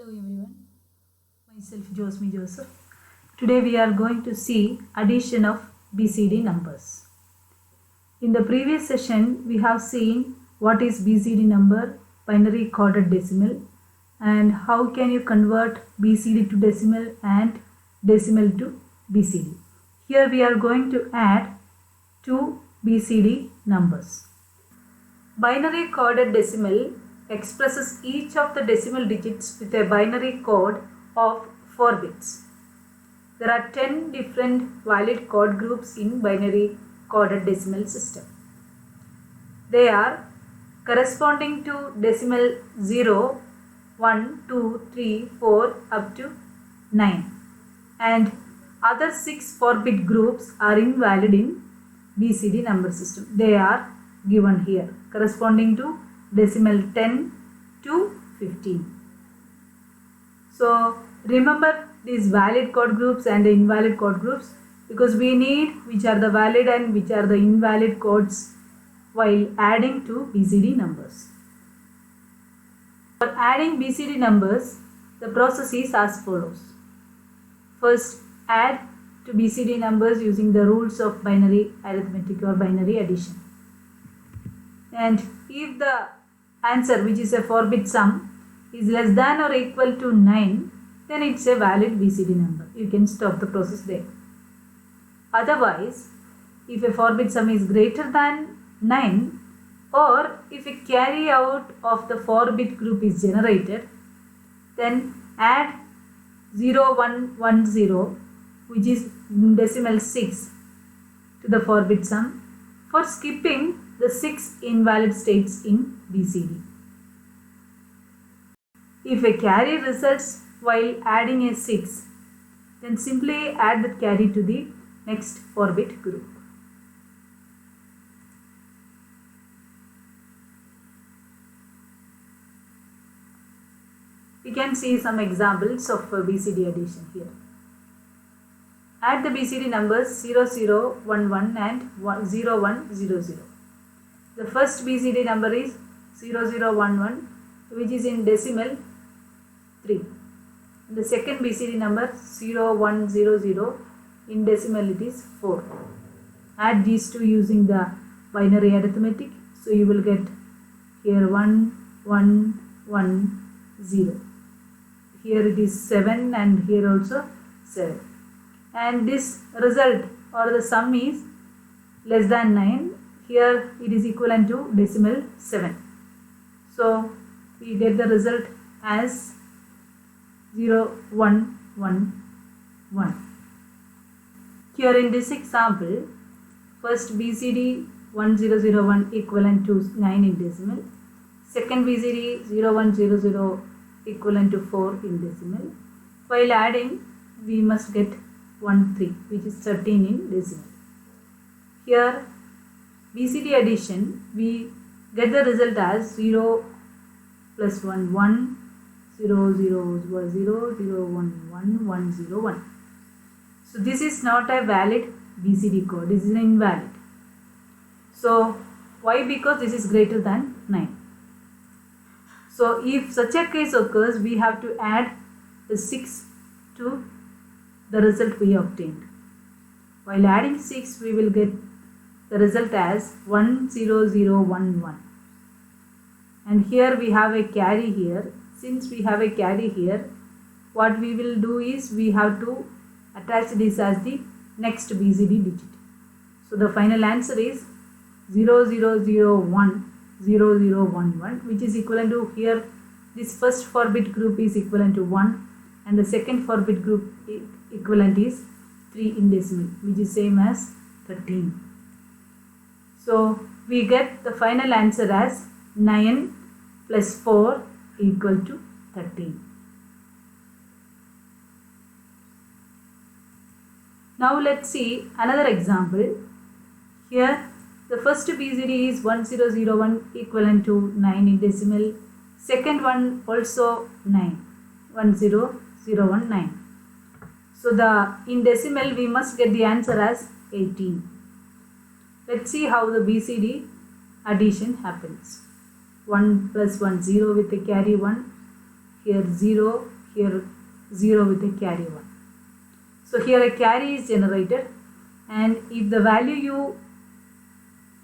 Hello everyone, myself Josmi Joseph. Today we are going to see addition of BCD numbers. In the previous session we have seen what is BCD number, binary coded decimal, and how can you convert BCD to decimal and decimal to BCD. Here we are going to add two BCD numbers. Binary coded decimal expresses each of the decimal digits with a binary code of 4 bits. There are 10 different valid code groups in binary coded decimal system. They are corresponding to decimal 0, 1, 2, 3, 4 up to 9, and other 6 4-bit groups are invalid in BCD number system. They are given here corresponding to decimal 10 to 15. So remember these valid code groups and the invalid code groups, because we need which are the valid and which are the invalid codes while adding to BCD numbers. For adding BCD numbers, the process is as follows. First, add to BCD numbers using the rules of binary arithmetic or binary addition. And if the answer, which is a 4-bit sum, is less than or equal to 9, then it's a valid BCD number. You can stop the process there. Otherwise, if a 4-bit sum is greater than 9, or if a carry out of the 4-bit group is generated, then add 0110, which is decimal 6, to the 4-bit sum for skipping the 6 invalid states in BCD. If a carry results while adding a 6, then simply add that carry to the next 4-bit group. We can see some examples of BCD addition here. Add the BCD numbers 0011 and 0100. The first BCD number is 0011, which is in decimal 3. The second BCD number 0100, in decimal it is 4. Add these two using the binary arithmetic. So you will get here 1110. Here it is 7 and here also 7. And this result or the sum is less than 9. Here it is equivalent to decimal 7. So we get the result as 0111. Here in this example, first BCD 1001 equivalent to 9 in decimal. Second BCD 0100 equivalent to 4 in decimal. While adding, we must get 13, which is 13 in decimal. Here BCD addition, we get the result as 0 plus 1, 1, 0, 0, 0, 0, 1, 1, 1, 0, 1. So this is not a valid BCD code, this is invalid. So why? Because this is greater than 9. So if such a case occurs, we have to add the 6 to the result we obtained. While adding 6, we will get the result as 10011. And here we have a carry here. Since we have a carry here, what we will do is we have to attach this as the next BCD digit. So the final answer is 00010011, which is equivalent to, here this first 4-bit group is equivalent to 1 and the second 4-bit group equivalent is 3 in decimal, which is same as 13. So we get the final answer as 9 plus 4 equal to 13. Now let's see another example. Here the first BCD is 1001 equivalent to 9 in decimal. Second one also 9, 10019. So in decimal we must get the answer as 18. Let's see how the BCD addition happens. 1 plus 1, 0 with the carry 1. Here 0, here 0 with a carry 1. So here a carry is generated, and if the value you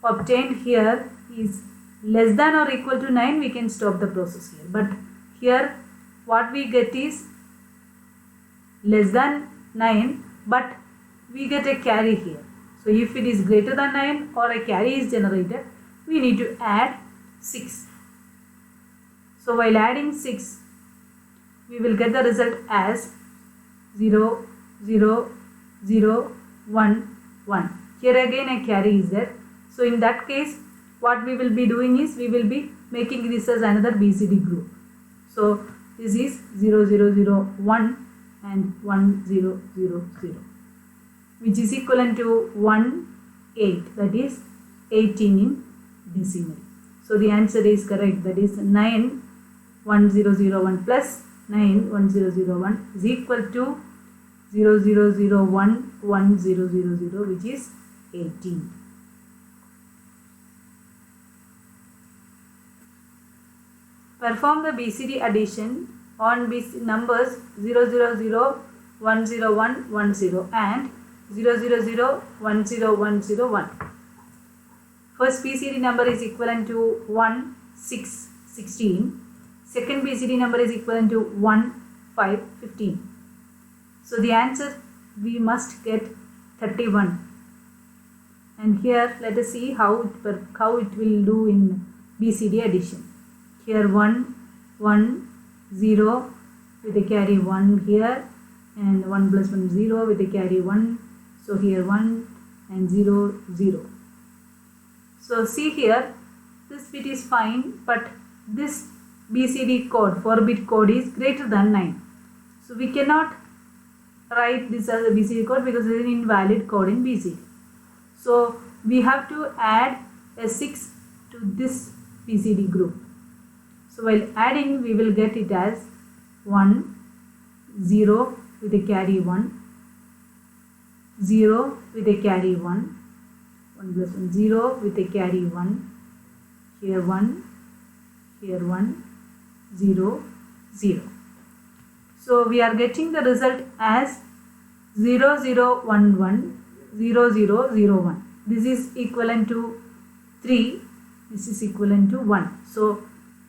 obtained here is less than or equal to 9, we can stop the process here. But here what we get is less than 9, but we get a carry here. So if it is greater than 9 or a carry is generated, we need to add 6. So while adding 6, we will get the result as 0, 0, 0, 1, 1. Here again a carry is there. So in that case, what we will be doing is we will be making this as another BCD group. So this is 0, 0, 0, 1 and 1, 0, 0, 0, which is equivalent to 1, 8, that is 18 in decimal. So the answer is correct, that is 9, 1, 0, 0, 1 plus 9, 1, 0, 0, 1 is equal to 0, 0, 0, 1, 1, 0, 0, 0, which is 18. Perform the BCD addition on numbers 0, 0, 0, 1, 0, 1, 1, 0 and 0, 0, 0, 1, 0, 1, 0, 1. First BCD number is equivalent to 1, 6, 16. Second BCD number is equivalent to 1, 5, 15. So the answer we must get 31. And here let us see how it will do in BCD addition. Here 1, 1, 0 with a carry 1 here, and 1 plus 1 0 with a carry 1. So here 1 and 0, 0. So see here, this bit is fine, but this BCD code, 4-bit code is greater than 9. So we cannot write this as a BCD code because it is an invalid code in BCD. So we have to add a 6 to this BCD group. So while adding, we will get it as 1, 0 with a carry 1, 0 with a carry 1, 1 plus 1, 0 with a carry 1, here 1, here 1, 0, 0. So we are getting the result as 0, 0, 1, 1, 0, 0, 0, 1. This is equivalent to 3, this is equivalent to 1. So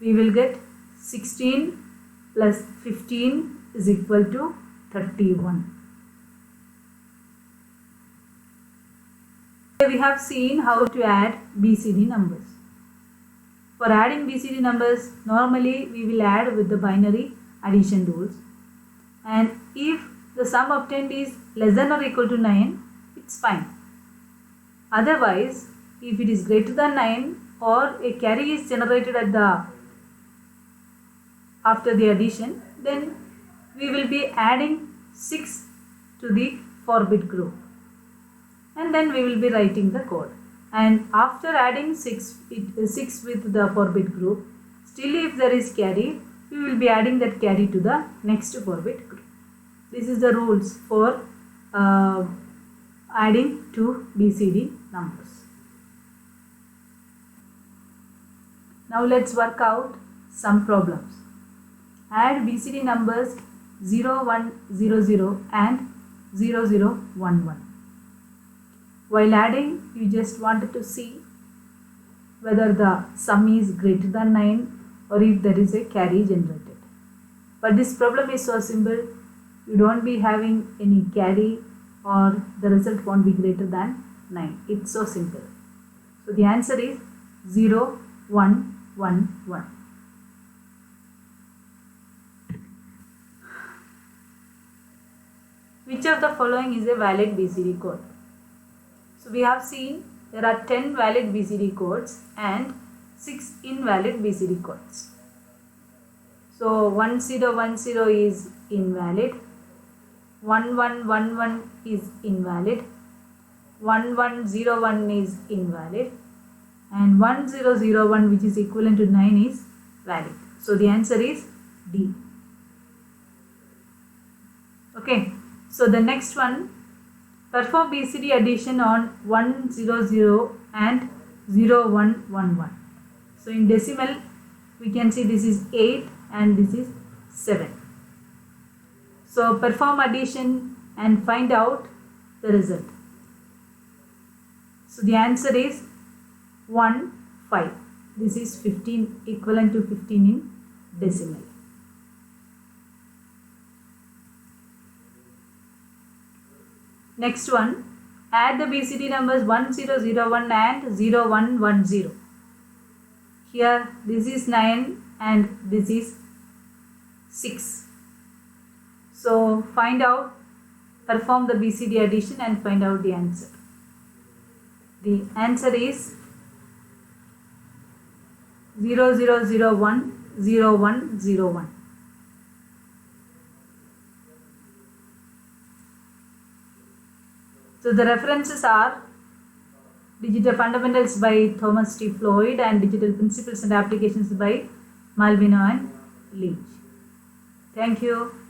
we will get 16 plus 15 is equal to 31. We have seen how to add BCD numbers. For adding BCD numbers, normally we will add with the binary addition rules. And if the sum obtained is less than or equal to 9, it's fine. Otherwise, if it is greater than 9 or a carry is generated after the addition, then we will be adding 6 to the 4-bit group. And then we will be writing the code. And after adding 6 with the 4-bit group, still if there is carry, we will be adding that carry to the next 4-bit group. This is the rules for adding two BCD numbers. Now let's work out some problems. Add BCD numbers 0, 1, 0, 0 and 0, 0, 1, 1. While adding, you just wanted to see whether the sum is greater than 9 or if there is a carry generated. But this problem is so simple, you don't be having any carry or the result won't be greater than 9. It's so simple. So the answer is 0, 1, 1, 1. Which of the following is a valid BCD code? So we have seen there are 10 valid BCD codes and 6 invalid BCD codes. So 1010 is invalid, 1111 is invalid, 1101 is invalid, and 1001, which is equivalent to 9, is valid. So the answer is D. Okay, so the next one, perform BCD addition on 100 and 0111. So in decimal, we can see this is 8 and this is 7. So perform addition and find out the result. So the answer is 1, 5. This is 15, equivalent to 15 in decimal. Next one, add the BCD numbers 1001 and 0110. Here this is 9 and this is 6. So find out, perform the BCD addition and find out the answer. The answer is 0001 0101. So the references are Digital Fundamentals by Thomas T. Floyd and Digital Principles and Applications by Malvino and Leach. Thank you.